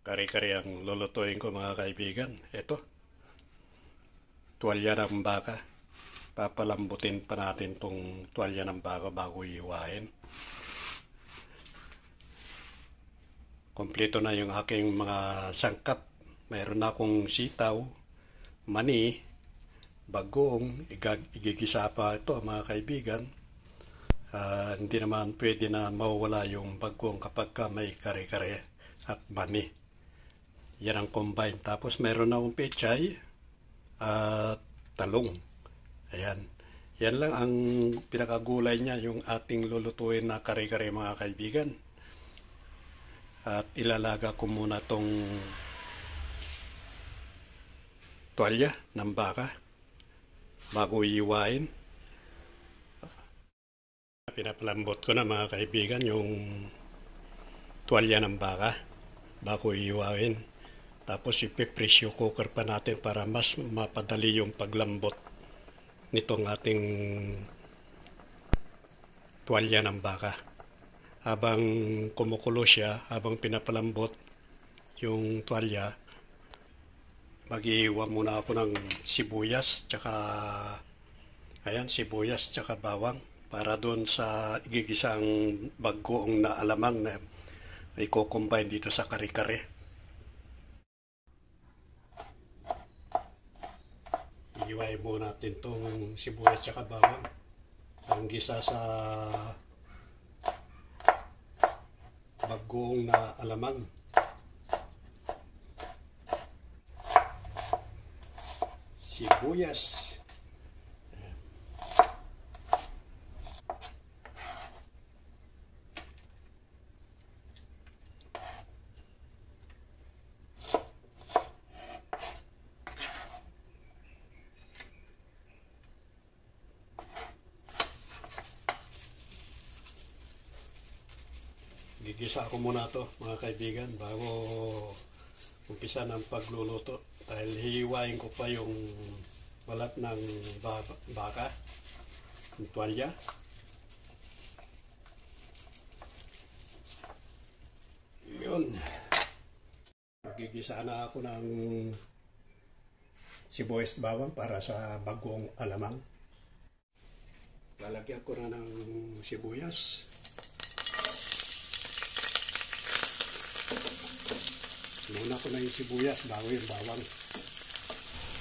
Kari-kari ang lulutuin ko mga kaibigan. Ito, tuwalya ng baka. Papalambutin pa natin tong tuwalya ng baka bago iwain. Kompleto na yung aking mga sangkap. Mayroon na akong sitaw, mani, bagoong, igigisa pa ito mga kaibigan. Hindi naman pwede na mawala yung bagoong kapag may kare-kare at mani. Yan ang combine. Tapos mayroon na akong pechay at talong. Ayan. Yan lang ang pinakagulay niya, yung ating lulutuin na kare-kare mga kaibigan. At ilalaga ko muna tong tuwalya ng baka bago iwain. Pinapalambot ko na mga kaibigan yung tuwalya ng baka bago iwain. Tapos ipipressure cooker pa natin para mas mapadali yung paglambot nitong ating tuwalya ng baka. Habang kumukulo siya, habang pinapalambot yung tuwalya, mag-iiwa muna ako ng sibuyas tsaka bawang para doon sa igigisang bagoong na alamang na i-combine dito sa kare-kare. Iiwain muna natin itong sibuyas tsaka bawang ang gisa sa bagoong na alamang. Sibuyas. Gigisa ako muna to mga kaibigan bago umpisa ng pagluluto dahil hihiwain ko pa yung balat ng baka, yung tuwalya. Yun. Magigisa na ako ng sibuyas bawang para sa bagong alamang. Lalagyan ko na ng sibuyas. Muna ko na yung sibuyas bago yung bawang.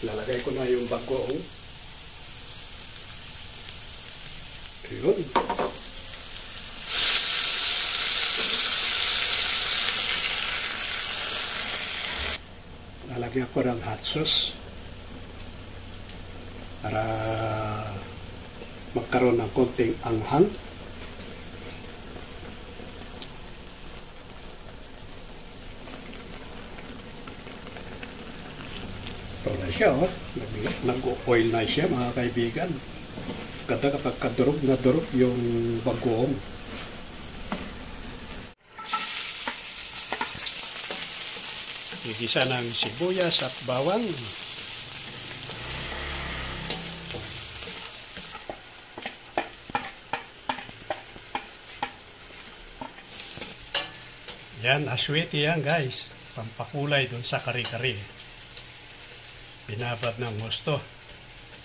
Lalagay ko na yung bagoong. Ayun. Lalagyan ko ng hot sauce para magkaroon ng konting anghang. Ito na siya, oh. Nag-oil na siya mga kaibigan. Ganda kapag kadurog na durog yung bagoong. Igisa ng sibuyas at bawang. Yan, aswete yan guys. Pampakulay dun sa kari-kari. Binabad ng gusto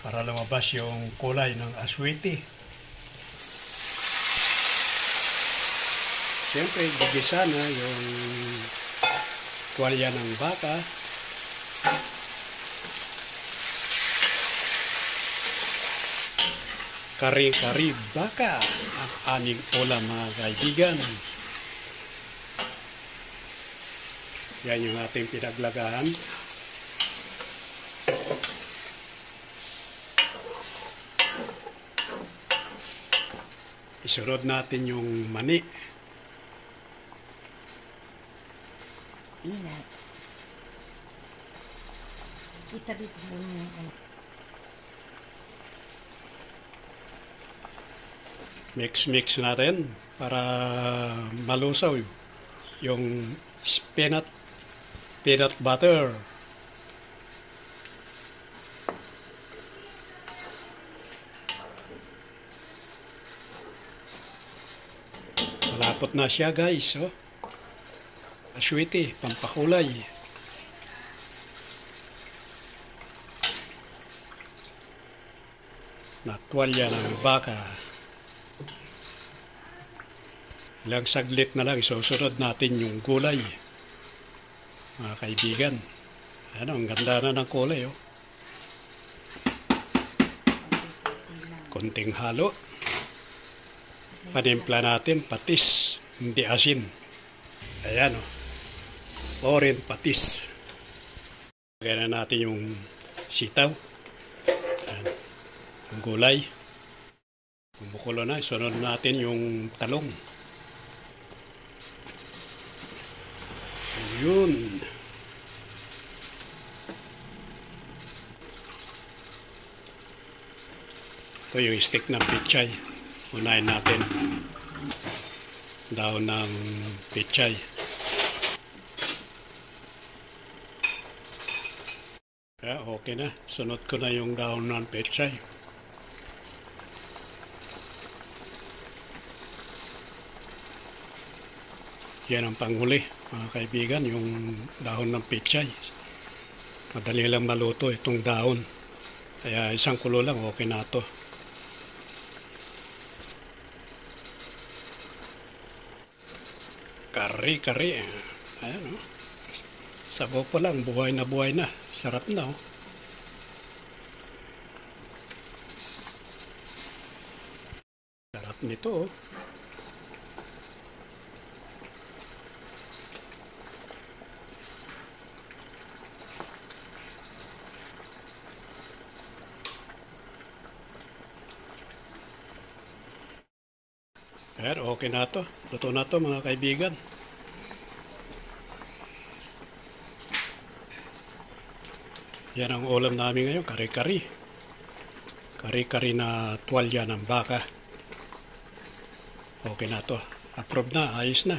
para lumabas yung kulay ng aswete. Siyempre, gigisa na yung tuwalya ng baka. Kari-kari baka ang aming ulam mga kaibigan. Yan yung ating pinaglagahan. Isunod natin yung mani. Ingat. Itabit mo yung Mix natin para malusaw yung peanut butter. Malapot na siya guys, oh. aswiti, pampakulay. Na tuwalya ng baka. Ilang saglit na lang, isusunod natin yung gulay. Mga kaibigan. Ano, ang ganda na ng kulay, oh. Konting halo. Panimpla natin, patis, hindi asin. Ayan, oh. Oren patis. Lagyan na natin yung sitaw. Ayan. Yung gulay. Kumukulo na, isunod natin yung talong. Yun. Ito yung stick ng pichay. Unahin natin. Daon ng pichay. Kaya okay na. Sunod ko na yung daon ng pichay. Yan ang panghuli, mga kaibigan, yung dahon ng pichay. Madali lang maluto itong dahon. Kaya isang kulo lang, okay na ito. Kari. Ayan, oh. Sabaw pa lang, buhay na. Sarap na, oh. Sarap nito, oh. Ayan, okay na ito. Luto na ito, mga kaibigan. Yan ang ulam namin ngayon, kari-kari. Kari-kari na tuwalya ng baka. Okay na ito. Approve na, ayos na.